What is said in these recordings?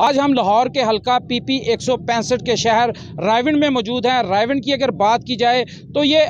आज हम लाहौर के हल्का PP 165 के शहर रायविंड में मौजूद हैं। रायविंड की अगर बात की जाए तो ये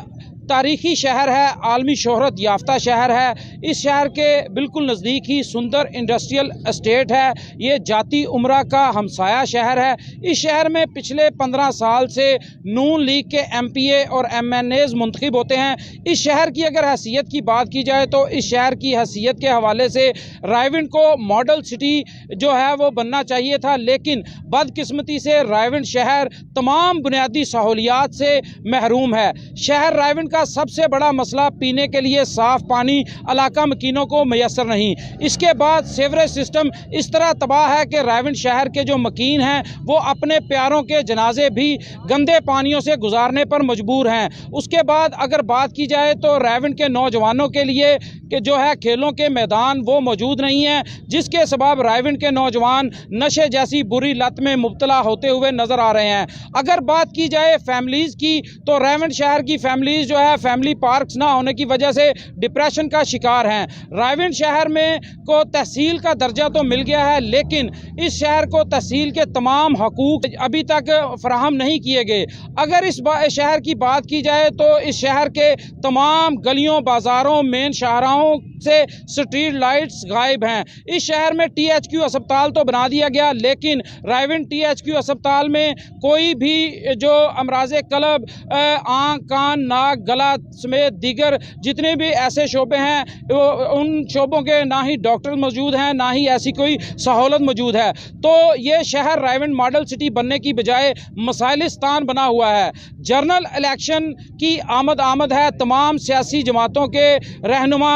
तारीख़ी शहर है, आलमी शोहरत याफ्ता शहर है। इस शहर के बिल्कुल नज़दीक ही सुंदर इंडस्ट्रियल एस्टेट है। ये जाती उमरा का हमसाया शहर है। इस शहर में पिछले 15 साल से नून लीग के MPA और MNAs मुंतखब होते हैं। इस शहर की अगर हैसियत की बात की जाए तो इस शहर की हैसियत के हवाले से रायविंड को मॉडल सिटी जो है वो बनना चाहिए था, लेकिन बदकिस्मती से रायविंड शहर तमाम बुनियादी सहूलियात से महरूम है। शहर रायविंड का सबसे बड़ा मसला पीने के लिए साफ़ पानी इलाका मकीनों को मैसर नहीं। इसके बाद सीवरेज सिस्टम इस तरह तबाह है कि रायविंड शहर के जो मकीन हैं वो अपने प्यारों के जनाजे भी गंदे पानियों से गुजारने पर मजबूर हैं। उसके बाद अगर बात की जाए तो रायविंड के नौजवानों के लिए कि जो है खेलों के मैदान वो मौजूद नहीं है, जिसके सबब रायविंड के नौजवान नशे जैसी बुरी लत में मुब्तला होते हुए नज़र आ रहे हैं। अगर बात की जाए फैमिलीज़ की तो रायविंड शहर की फैमिलीज़ जो है फैमिली पार्क्स ना होने की वजह से डिप्रेशन का शिकार हैं। रायविंड शहर में को तहसील का दर्जा तो मिल गया है, लेकिन इस शहर को तहसील के तमाम हकूक़ अभी तक फराहम नहीं किए गए। अगर इस शहर की बात की जाए तो इस शहर के तमाम गलियों, बाज़ारों, मेन शाहराहों से स्ट्रीट लाइट्स गायब हैं। इस शहर में THQ अस्पताल तो बना दिया गया, लेकिन रायविंड THQ अस्पताल में कोई भी जो अमराज़े कलब, आँख, कान, नाक, गला समेत दीगर जितने भी ऐसे शोबे हैं उन शोबों के ना ही डॉक्टर मौजूद हैं, ना ही ऐसी कोई सहूलत मौजूद है। तो ये शहर रायविंड मॉडल सिटी बनने की बजाय मसाइलिस्तान बना हुआ है। जनरल इलेक्शन की आमद है। तमाम सियासी जमातों के रहनुमा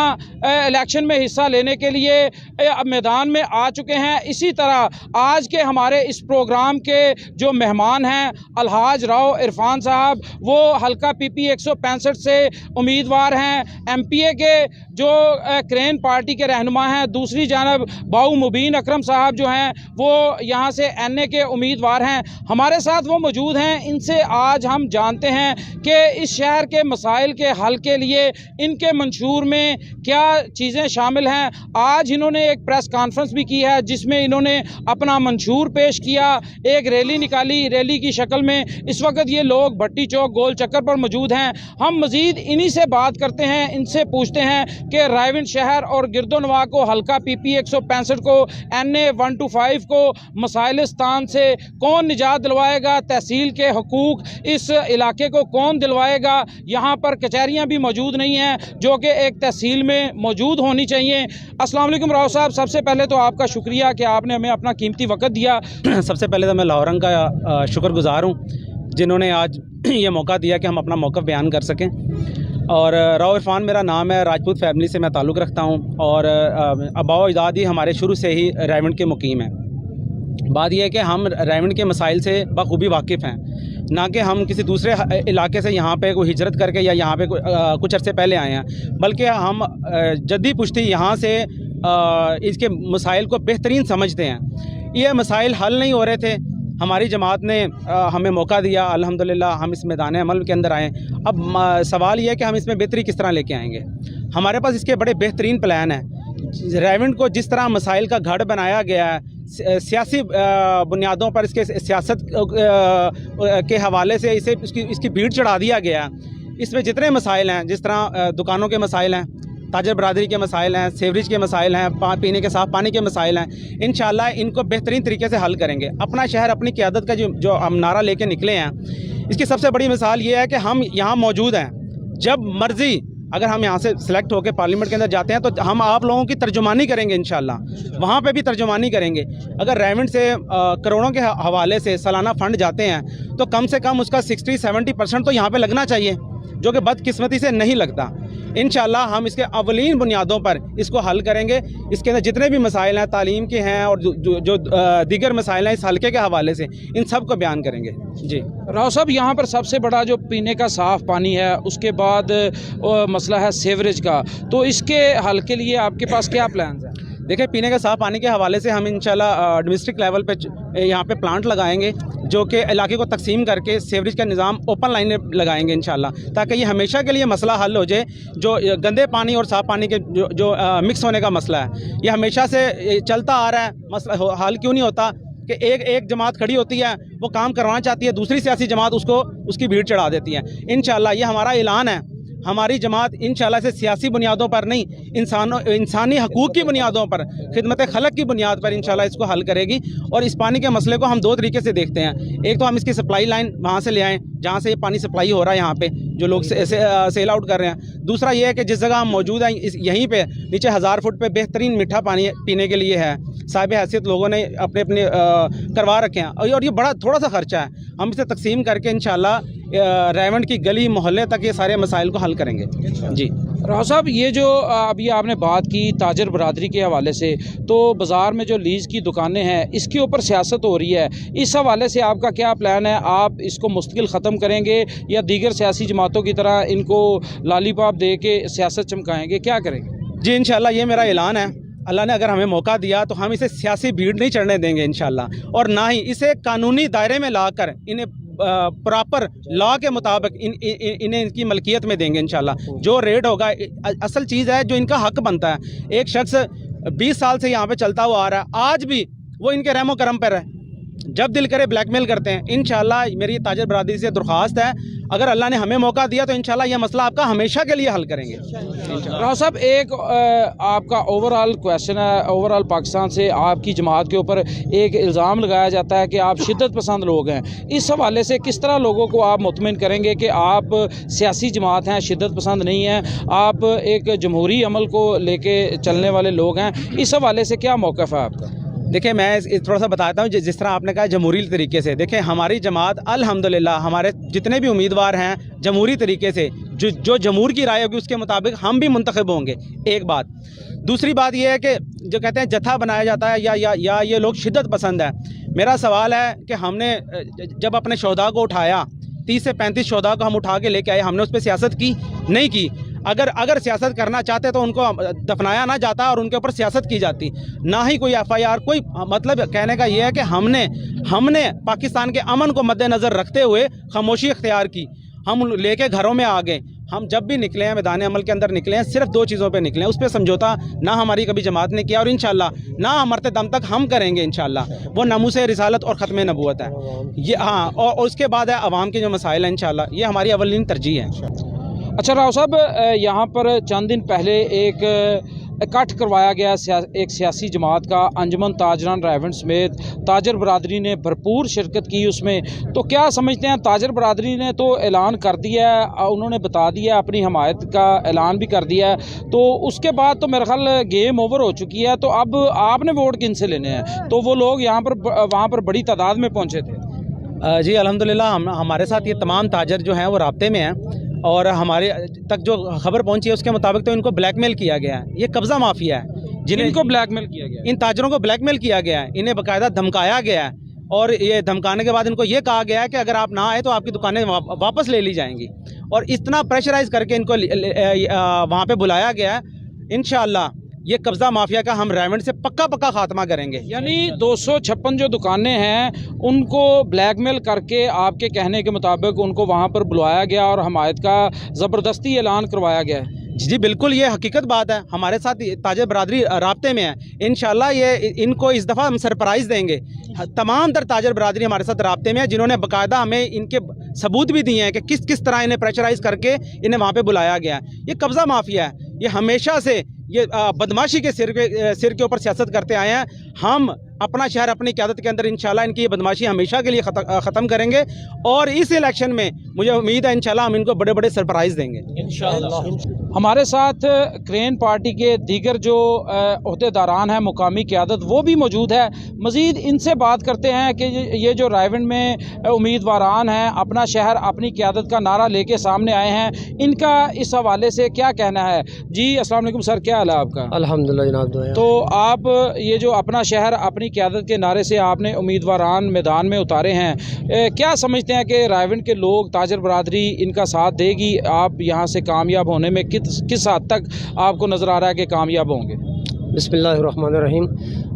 इलेक्शन में हिस्सा लेने के लिए मैदान में आ चुके हैं। इसी तरह आज के हमारे इस प्रोग्राम के जो मेहमान हैं अलहाज राव इरफान साहब, वो हल्का PP 165 से उम्मीदवार हैं। MPA के जो क्रेन पार्टी के रहनुमा हैं। दूसरी जानब बाऊ मुबीन अकरम साहब जो हैं वो यहाँ से NA के उम्मीदवार हैं। हमारे साथ वो मौजूद हैं। इनसे आज हम जानते हैं कि इस शहर के मसाइल के हल के लिए इनके मंशूर में क्या चीज़ें शामिल हैं। आज इन्होंने एक प्रेस कॉन्फ्रेंस भी की है जिसमें इन्होंने अपना मंशूर पेश किया, एक रैली निकाली। रैली की शक्ल में इस वक्त ये लोग भट्टी चौक गोल चक्कर पर मौजूद हैं। हम मज़ीद इन्हीं से बात करते हैं, इनसे पूछते हैं कि रायविंड शहर और गिरदोनवा को हल्का PP 165 को NA 125 को मसाइलिस्तान से कौन निजात दिलवाएगा, तहसील के हकूक़ इस इलाके को कौन दिलवाएगा। यहाँ पर कचहरियाँ भी मौजूद नहीं हैं जो कि एक तहसील में मौजूद होनी चाहिए। अस्सलाम वालेकुम राव साहब, सबसे पहले तो आपका शुक्रिया कि आपने हमें अपना कीमती वक्त दिया। सबसे पहले तो मैं लाहौरन का शुक्रगुजार हूँ जिन्होंने आज ये मौका दिया कि हम अपना मौक़िफ़ बयान कर सकें। और राव इरफान मेरा नाम है, राजपूत फैमिली से मैं ताल्लुक़ रखता हूँ और आबाओ अजदाद ही हमारे शुरू से ही रायविंड के मुकीम हैं। बात यह है कि हम रायविंड के मसाइल से बखूबी वाकिफ़ हैं, ना कि हम किसी दूसरे इलाके से यहाँ पे कोई हिजरत करके या यहाँ पे कुछ अरसे पहले आए हैं, बल्कि हम जद्दी पुश्ती यहाँ से इसके मसाइल को बेहतरीन समझते हैं। ये मसाइल हल नहीं हो रहे थे, हमारी जमात ने हमें मौका दिया, अल्हम्दुलिल्लाह हम इस मैदान अमल के अंदर आए। अब सवाल यह है कि हम इसमें बेहतरी किस तरह लेके आएंगे। हमारे पास इसके बड़े बेहतरीन प्लान हैं। रायविंड को जिस तरह मसाइल का गढ़ बनाया गया है, सियासी बुनियादों पर इसके सियासत के हवाले से इसे इसकी भीड़ चढ़ा दिया गया। इसमें जितने मसाइल हैं, जिस तरह दुकानों के मसाइल हैं, ताजर बरादरी के मसाइल हैं, सेवरेज के मसाइल हैं, पीने के साफ़ पानी के मसाइल हैं, इंशाअल्लाह इनको बेहतरीन तरीके से हल करेंगे। अपना शहर अपनी क़यादत का जो हम नारा लेके निकले हैं, इसकी सबसे बड़ी मिसाल ये है कि हम यहाँ मौजूद हैं। जब मर्ज़ी अगर हम यहाँ से सिलेक्ट होकर पार्लियामेंट के अंदर जाते हैं तो हम आप लोगों की तर्जुमानी करेंगे, इंशाअल्लाह वहाँ पे भी तर्जुमानी करेंगे। अगर रायविंड से करोड़ों के हवाले से सालाना फ़ंड जाते हैं तो कम से कम उसका 60-70% तो यहाँ पे लगना चाहिए, जो कि बदकिस्मती से नहीं लगता। इंशाअल्लाह हम इसके अवलीन बुनियादों पर इसको हल करेंगे। इसके अंदर जितने भी मसाइल हैं, तालीम के हैं और जो दीगर मसाइल हैं इस हल्के के हवाले से, इन सब को बयान करेंगे। जी राव साहब, यहाँ पर सबसे बड़ा जो पीने का साफ़ पानी है, उसके बाद मसला है सीवरेज का, तो इसके हल के लिए आपके पास क्या प्लान है? देखिए, पीने के साफ़ पानी के हवाले से हम इंशाल्लाह डिस्ट्रिक्ट लेवल पे यहाँ पे प्लांट लगाएंगे जो कि इलाके को तकसीम करके सीवरेज का निज़ाम ओपन लाइन लगाएंगे इंशाल्लाह, ताकि ये हमेशा के लिए मसला हल हो जाए। जो गंदे पानी और साफ़ पानी के जो मिक्स होने का मसला है, ये हमेशा से चलता आ रहा है। मसला हल क्यों नहीं होता कि एक जमात खड़ी होती है, वो काम करवाना चाहती है, दूसरी सियासी जमात उसको उसकी भीड़ चढ़ा देती है। इंशाल्लाह ये हमारा ऐलान है, हमारी जमात इंशाल्लाह से सियासी बुनियादों पर नहीं, इंसानी हकूक़ की बुनियादों पर, खिदमत खलक की बुनियाद पर इंशाल्लाह इसको हल करेगी। और इस पानी के मसले को हम दो तरीके से देखते हैं। एक तो हम इसकी सप्लाई लाइन वहाँ से ले आएँ जहाँ से ये पानी सप्लाई हो रहा है, यहाँ पे जो लोग सेल आउट कर रहे हैं। दूसरा ये है कि जिस जगह हम मौजूद हैं यहीं पे नीचे 1000 फुट पे बेहतरीन मीठा पानी पीने के लिए है, साहिब हैसियत लोगों ने अपने अपने करवा रखे हैं और ये बड़ा थोड़ा सा खर्चा है। हम इसे तकसीम करके इंशाल्लाह रायवंड की गली मोहल्ले तक ये सारे मसाइल को हल करेंगे। जी राव साहब, ये जो अभी आपने बात की ताजर बरादरी के हवाले से, तो बाज़ार में जो लीज़ की दुकानें हैं इसके ऊपर सियासत हो रही है, इस हवाले से आपका क्या प्लान है? आप इसको मुस्तकिल ख़त्म करेंगे या दीगर सियासी जमातों की तरह इनको लालीपॉप दे के सियासत चमकाएँगे, क्या करेंगे? जी इंशाल्लाह ये मेरा ऐलान है। अल्लाह ने अगर हमें मौका दिया तो हम इसे सियासी भीड़ नहीं चढ़ने देंगे इंशाल्लाह, और ना ही इसे कानूनी दायरे में लाकर इन्हें प्रॉपर लॉ के मुताबिक इन्हें इनकी मलकियत में देंगे इंशाल्लाह। जो रेट होगा, असल चीज़ है जो इनका हक बनता है। एक शख्स 20 साल से यहाँ पे चलता हुआ आ रहा है, आज भी वो इनके रहमो करम पर है, जब दिल करे ब्लैकमेल करते हैं। इंशाल्लाह मेरी ताजर बरादरी से दरख्वास्त है, अगर अल्लाह ने हमें मौका दिया तो इंशाल्लाह यह मसला आपका हमेशा के लिए हल करेंगे। राव साहब, एक आपका ओवरऑल क्वेश्चन है, ओवरऑल पाकिस्तान से आपकी जमात के ऊपर एक इल्ज़ाम लगाया जाता है कि आप शिद्दत पसंद लोग हैं। इस हवाले से किस तरह लोगों को आप मुतमिन करेंगे कि आप सियासी जमात हैं, शिद्दत पसंद नहीं हैं, आप एक जमहूरी अमल को लेके चलने वाले लोग हैं? इस हवाले से क्या मौक़िफ़ है आपका? देखिए मैं थोड़ा सा बताता हूँ, जिस तरह आपने कहा जमहूरी तरीके से, देखिए हमारी जमात अल्हम्दुलिल्लाह हमारे जितने भी उम्मीदवार हैं जमहूरी तरीके से, जो जमहूर की राय होगी उसके मुताबिक हम भी मुंतखब होंगे। एक बात। दूसरी बात यह है कि जो कहते हैं जत्था बनाया जाता है या ये लोग शिद्दत पसंद है। मेरा सवाल है कि हमने जब अपने शोधा को उठाया, 30 से 35 शोधा को हम उठा के लेके आए, हमने उस पर सियासत की? नहीं की। अगर सियासत करना चाहते तो उनको दफनाया ना जाता और उनके ऊपर सियासत की जाती, ना ही कोई FIR। कोई मतलब कहने का ये है कि हमने पाकिस्तान के अमन को मद्देनज़र रखते हुए खामोशी इख्तियार की, हम लेके घरों में आ गए। हम जब भी निकले हैं, मैदान अमल के अंदर निकले हैं, सिर्फ 2 चीज़ों पे निकले हैं, उस पर समझौता ना हमारी कभी जमात ने किया और इंशाल्लाह ना मरते दम तक हम करेंगे इंशाल्लाह। वो नमूसे रिसालत और ख़त्म नबूवत है ये। हाँ, और उसके बाद है अवाम के जो मसाइल हैं, इंशाल्लाह ये हमारी अवलीन तरजीह है। अच्छा राव साहब, यहाँ पर चंद दिन पहले एक इकट्ठ करवाया गया एक सियासी जमात का, अंजुमन ताजरान रायवंड समेत ताजर बरादरी ने भरपूर शिरकत की उसमें। तो क्या समझते हैं, ताजर बरादरी ने तो ऐलान कर दिया है, उन्होंने बता दिया, अपनी हमायत का ऐलान भी कर दिया है, तो उसके बाद तो मेरे ख्याल गेम ओवर हो चुकी है। तो अब आपने वोट किन से लेने हैं? तो वो लोग वहाँ पर बड़ी तादाद में पहुँचे थे। जी अल्हम्दुलिल्लाह हमारे साथ ये तमाम ताजर जो हैं वो राब्ते में हैं, और हमारे तक जो खबर पहुंची है उसके मुताबिक तो इनको ब्लैकमेल किया गया है। ये कब्ज़ा माफिया है जिनको ब्लैकमेल किया गया, इन ताजरों को ब्लैकमेल किया गया है, इन्हें बाकायदा धमकाया गया है, और ये धमकाने के बाद इनको ये कहा गया है कि अगर आप ना आए तो आपकी दुकानें वापस ले ली जाएंगी, और इतना प्रेशराइज करके इनको वहाँ पे बुलाया गया है। इंशाअल्लाह ये कब्ज़ा माफिया का हम रायवंड से पक्का खात्मा करेंगे। यानी 256 जो दुकानें हैं उनको ब्लैकमेल करके आपके कहने के मुताबिक उनको वहां पर बुलाया गया और हमायत का ज़बरदस्ती ऐलान करवाया गया है। जी बिल्कुल, ये हकीकत बात है। हमारे साथ ताजर बरादरी राब्ते में है, इंशाल्लाह ये इनको इस दफ़ा हम सरप्राइज़ देंगे। तमाम तर ताजर बरादरी हमारे साथ राब्ते में है, जिन्होंने बाकायदा हमें इनके सबूत भी दिए हैं कि किस तरह इन्हें प्रेशराइज़ करके इन्हें वहाँ पे बुलाया गया है। ये कब्ज़ा माफिया है, ये हमेशा से ये बदमाशी के सिर के ऊपर सियासत करते आए हैं। हम अपना शहर अपनी क़यादत के अंदर इंशाल्लाह इनकी ये बदमाशी हमेशा के लिए ख़त्म करेंगे, और इस इलेक्शन में मुझे उम्मीद है इंशाल्लाह हम इनको बड़े बड़े सरप्राइज़ देंगे इंशाल्लाह। हमारे साथ क्रेन पार्टी के दीगर जो ओहदेदारान हैं, मुकामी क़यादत, वो भी मौजूद है। मज़ीद इनसे बात करते हैं कि ये जो रायवंड में उम्मीदवारान हैं, अपना शहर अपनी क़यादत का नारा लेके सामने आए हैं, इनका इस हवाले से क्या कहना है? जी अस्सलाम वालेकुम सर, क्या हाल है आपका? अल्हम्दुलिल्लाह जनाब, दुआ है। तो आप ये जो अपना शहर अपनी क़यादत के नारे से आपने उम्मीदवारान मैदान में उतारे हैं, क्या समझते हैं कि रायवंड के लोग, ताजर बरादरी इनका साथ देगी? आप यहाँ से कामयाब होने में किस हद तक आपको नज़र आ रहा है कि कामयाब होंगे? बिस्मिल्लाहिर्रहमानिर्रहीम।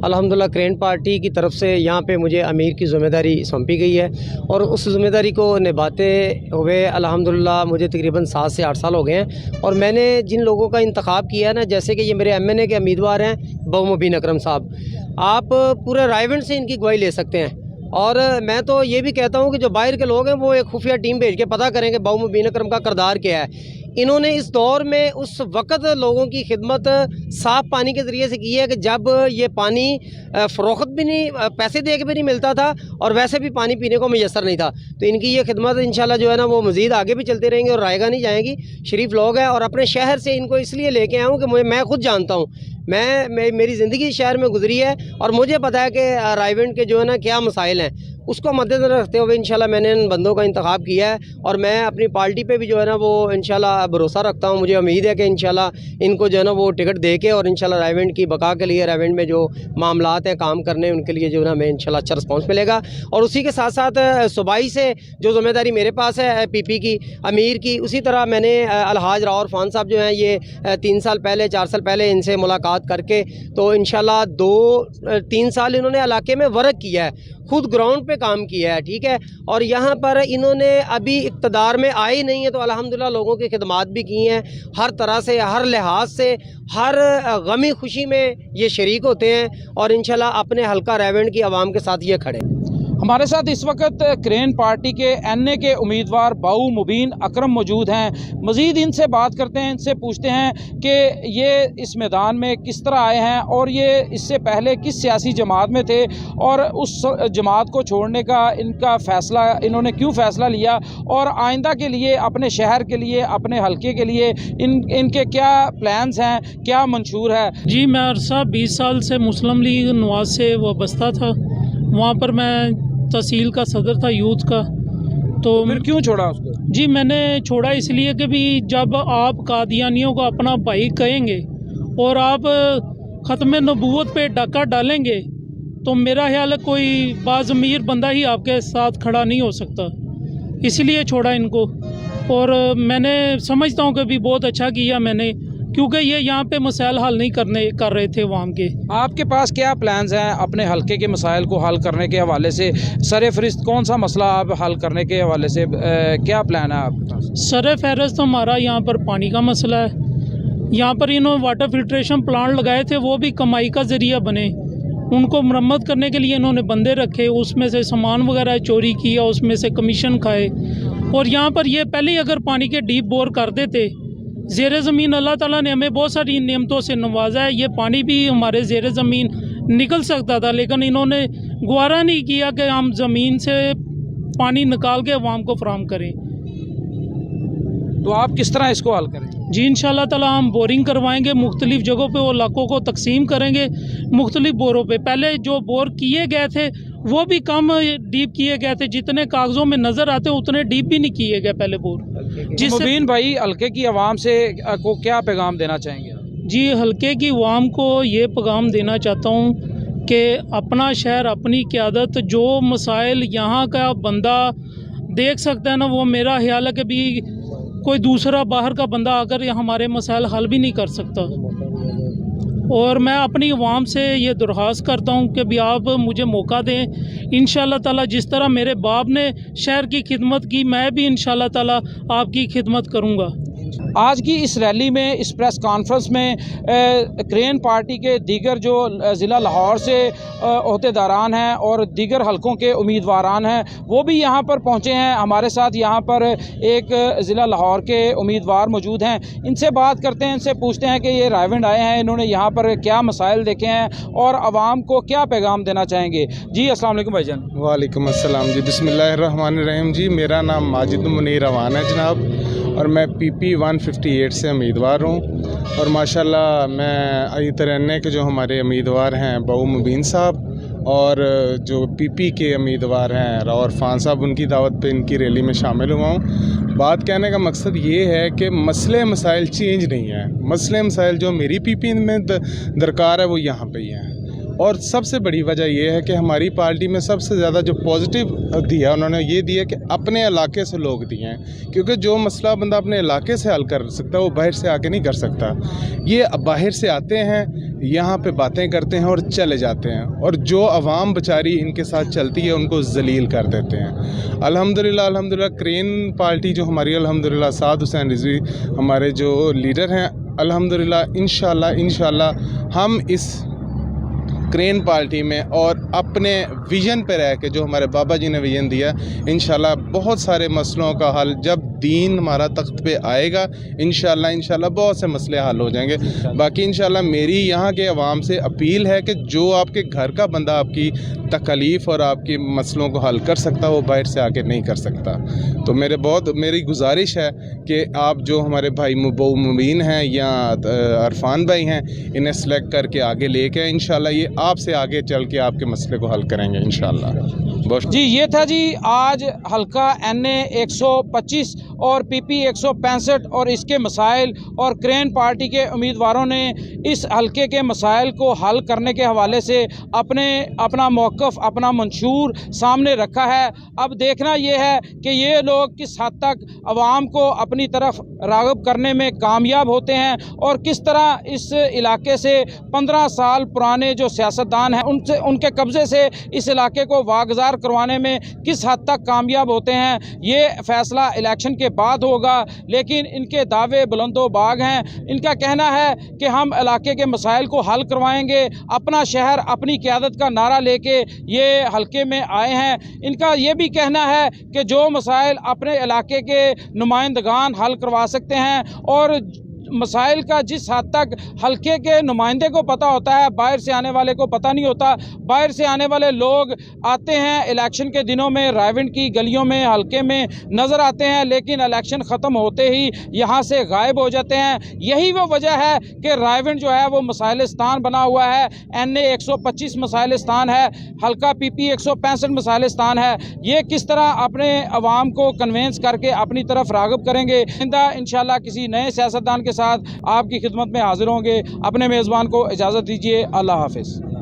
अल्हम्दुलिल्लाह क्रेन पार्टी की तरफ से यहाँ पे मुझे अमीर की ज़िम्मेदारी सौंपी गई है, और उस ज़िम्मेदारी को निभाते हुए अल्हम्दुलिल्लाह मुझे तकरीबन 7 से 8 साल हो गए हैं। और मैंने जिन लोगों का इंतखाब किया है ना, जैसे कि ये मेरे MNA के उम्मीदवार हैं बहु मुबीन अकरम साहब, आप पूरे रायवंड से इनकी गवाही ले सकते हैं। और मैं तो ये भी कहता हूँ कि जो बाहर के लोग हैं वो एक खुफिया टीम भेज के पता करें कि बाऊ मुबीन अकरम का किरदार क्या है। इन्होंने इस दौर में उस वक़्त लोगों की खिदमत साफ़ पानी के ज़रिए से की है कि जब ये पानी फ़रोख्त भी नहीं, पैसे दे के भी नहीं मिलता था और वैसे भी पानी पीने को मैसर नहीं था। तो इनकी ये खिदमत इंशाल्लाह जो है ना वो मज़ीद आगे भी चलते रहेंगे और रायगा नहीं जाएंगी। शरीफ लोग हैं और अपने शहर से इनको इसलिए लेके आया हूँ कि मैं खुद जानता हूँ, मेरी ज़िंदगी शहर में गुजरी है और मुझे पता है कि रायवंड के जो है ना क्या मसाइल हैं। उसको मद्देनज़र रखते हुए इंशाल्लाह मैंने इन बंदों का इंतखाब किया है और मैं अपनी पार्टी पे भी जो है ना वो इंशाल्लाह भरोसा रखता हूँ। मुझे उम्मीद है कि इंशाल्लाह इनको जो है ना वो टिकट दे के और इंशाल्लाह रायवंड की बका के लिए, रायवंड में जो मामलात हैं काम करने उनके लिए जो है ना हमें इंशाल्लाह अच्छा रिस्पॉन्स मिलेगा। और उसी के साथ साथ सूबाई से जो ज़िम्मेदारी मेरे पास है पीपी की, अमीर की, उसी तरह मैंने अलहाज राव इरफान साहब जो हैं ये 3 साल पहले 4 साल पहले इनसे मुलाकात करके तो इंशाल्लाह 2-3 साल इन्होंने इलाके में वर्क किया है, खुद ग्राउंड पे काम किया है, ठीक है। और यहाँ पर इन्होंने अभी इक़्तिदार में आए नहीं है तो अल्हम्दुलिल्लाह लोगों की खिदमत भी की हैं, हर तरह से, हर लिहाज से, हर गमी खुशी में ये शरीक होते हैं और इंशाल्लाह अपने हल्का रायवंड की आवाम के साथ ये खड़े। हमारे साथ इस वक्त क्रेन पार्टी के एनए के उम्मीदवार बाऊ मुबीन अकरम मौजूद हैं। मज़ीद इनसे बात करते हैं, इनसे पूछते हैं कि ये इस मैदान में किस तरह आए हैं और ये इससे पहले किस सियासी जमात में थे और उस जमात को छोड़ने का इनका फ़ैसला, इन्होंने क्यों फ़ैसला लिया और आइंदा के लिए, अपने शहर के लिए, अपने हल्के के लिए इनके क्या प्लान्स हैं, क्या मंशूर है। जी, मैं अरसा 20 साल से मुस्लिम लीग नवाज से वाबस्ता था। वहाँ पर मैं तहसील का सदर था यूथ का। तो फिर क्यों छोड़ा उसको? जी, मैंने छोड़ा इसलिए कि भी जब आप कादियानियों को अपना भाई कहेंगे और आप ख़त्म नबूवत पे डाका डालेंगे तो मेरा ख्याल है कोई बाज़मीर बंदा ही आपके साथ खड़ा नहीं हो सकता, इसलिए छोड़ा इनको। और मैंने समझता हूँ कि भी बहुत अच्छा किया मैंने, क्योंकि ये यहाँ पे मसाइल हल नहीं कर रहे थे वाम के। आपके पास क्या प्लान्स हैं अपने हल्के के मसाइल को हल करने के हवाले से? सर-ए-फ़हरिस्त कौन सा मसला आप हल करने के हवाले से क्या प्लान है आपके पास? सर-ए-फ़हरिस्त हमारा यहाँ पर पानी का मसला है। यहाँ पर इन्होंने वाटर फिल्ट्रेशन प्लांट लगाए थे, वो भी कमाई का ज़रिया बने। उनको मरम्मत करने के लिए इन्होंने बंदे रखे, उसमें से सामान वगैरह चोरी किया, उसमें से कमीशन खाए। और यहाँ पर ये पहले ही अगर पानी के डीप बोर कर देते, ज़ेर ज़मीन अल्लाह ताला ने हमें बहुत सारी नेमतों से नवाजा है, ये पानी भी हमारे ज़ेर ज़मीन निकल सकता था, लेकिन इन्होंने गवारा नहीं किया कि हम ज़मीन से पानी निकाल के अवाम को फराहम करें। तो आप किस तरह इसको हल करें? जी, इंशाल्लाह ताला हम बोरिंग करवाएंगे, मुख्तलिफ जगहों पे वो इलाकों को तकसीम करेंगे मुख्तलिफ बोरों पे। पहले जो बोर किए गए थे वो भी कम डीप किए गए थे, जितने कागज़ों में नज़र आते उतने डीप भी नहीं किए गए पहले बोर। मुबीन भाई, हल्के की आवाम से को क्या पैगाम देना चाहेंगे? जी, हल्के की आवाम को ये पैगाम देना चाहता हूँ कि अपना शहर, अपनी क़यादत, जो मसाइल यहाँ का बंदा देख सकता है ना, वो मेरा ख्याल है कि भी कोई दूसरा बाहर का बंदा आकर हमारे मसाइल हल भी नहीं कर सकता। और मैं अपनी आवाम से ये दरख्वास्त करता हूँ कि भी आप मुझे मौका दें। इंशाल्लाह ताला जिस तरह मेरे बाप ने शहर की खिदमत की, मैं भी इंशाल्लाह ताला आपकी खिदमत करूँगा। आज की इस रैली में, इस प्रेस कॉन्फ्रेंस में क्रेन पार्टी के दीगर जो ज़िला लाहौर से अहदेदारान हैं और दीगर हलकों के उम्मीदवारान हैं, वो भी यहाँ पर पहुँचे हैं। हमारे साथ यहाँ पर एक ज़िला लाहौर के उम्मीदवार मौजूद हैं, इनसे बात करते हैं, इनसे पूछते हैं कि ये रायवंड आए हैं, इन्होंने यहाँ पर क्या मसाइल देखे हैं और आवाम को क्या पैगाम देना चाहेंगे। जी, अस्सलाम वालेकुम भाईजान। वालेकुम अस्सलाम जी, बिस्मिल्लाहिर्रहमानिर्रहीम जी। मेरा नाम माजिद मुनीर अवान है जनाब, और मैं PP 158 से उम्मीदवार हूँ। और माशाल्लाह मैं इतरन्ने के जो हमारे उम्मीदवार हैं बाऊ मुबीन साहब और जो PP के उम्मीदवार हैं राव इरफान साहब, उनकी दावत पे इनकी रैली में शामिल हुआ हूँ। बात कहने का मकसद ये है कि मसले मसाइल चेंज नहीं है। मसले मसाइल जो मेरी PP में दरकार है वो यहाँ पे ही हैं। और सबसे बड़ी वजह यह है कि हमारी पार्टी में सबसे ज़्यादा जो पॉजिटिव दिया उन्होंने ये दिया कि अपने इलाके से लोग दिए हैं, क्योंकि जो मसला बंदा अपने इलाके से हल कर सकता है वो बाहर से आके नहीं कर सकता। ये बाहर से आते हैं, यहाँ पे बातें करते हैं और चले जाते हैं, और जो आवाम बेचारी इनके साथ चलती है उनको जलील कर देते हैं। अल्हम्दुलिल्लाह क्रेन पार्टी जो हमारी, अल्हम्दुलिल्लाह साद हुसैन रिजवी हमारे जो लीडर हैं, अल्हम्दुलिल्लाह इंशाल्लाह हम इस क्रेन पार्टी में और अपने विज़न पे रह के, जो हमारे बाबा जी ने विज़न दिया, इंशाल्लाह बहुत सारे मसलों का हल, जब दीन हमारा तख्त पे आएगा इंशाल्लाह बहुत से मसले हल हो जाएंगे। बाकी इंशाल्लाह मेरी यहाँ के अवाम से अपील है कि जो आपके घर का बंदा आपकी तकलीफ़ और आपकी मसलों को हल कर सकता, वो बाहर से आके नहीं कर सकता। तो मेरी गुजारिश है कि आप जो हमारे भाई मुबीन हैं या अरफान भाई हैं, इन्हें सेलेक्ट करके आगे लेके आए। इंशाल्लाह ये आपसे आगे चल के आपके मसले को हल करेंगे इंशाल्लाह। बहुत जी, ये था जी आज हल्का NA 125 और PP 165 और इसके मसाइल, और क्रेन पार्टी के उम्मीदवारों ने इस हल्के के मसाइल को हल करने के हवाले से अपना मौक़िफ़, अपना मंशूर सामने रखा है। अब देखना ये है कि ये लोग किस हद तक अवाम को अपनी तरफ राग़िब करने में कामयाब होते हैं और किस तरह इस इलाके से 15 साल पुराने जो सियासतदान हैं उनके कब्ज़े से इस इलाके को वागुज़ार करवाने में किस हद तक कामयाब होते हैं। ये फ़ैसला इलेक्शन के बाद होगा, लेकिन इनके दावे बुलंदोबाग हैं। इनका कहना है कि हम इलाके के मसाइल को हल करवाएंगे, अपना शहर अपनी क़यादत का नारा लेके ये हल्के में आए हैं। इनका ये भी कहना है कि जो मसाइल अपने इलाके के नुमाइंदगान हल करवा सकते हैं, और मसाइल का जिस हद तक हल्के के नुमाइंदे को पता होता है, बाहर से आने वाले को पता नहीं होता। बाहर से आने वाले लोग आते हैं इलेक्शन के दिनों में, रायविंड की गलियों में, हल्के में नज़र आते हैं, लेकिन इलेक्शन ख़त्म होते ही यहाँ से गायब हो जाते हैं। यही वो वजह है कि रायविंड जो है वो मसाइलिस्तान बना हुआ है। NA 125 मसाइलिस्तान है, हल्का PP 165 मसाइलिस्तान है। ये किस तरह अपने अवाम को कन्वेंस करके अपनी तरफ राग़िब करेंगे। इंशाल्लाह किसी नए सियासतदान के साथ आपकी खिदमत में हाजिर होंगे। अपने मेज़बान को इजाज़त दीजिए। अल्लाह हाफ़िज़।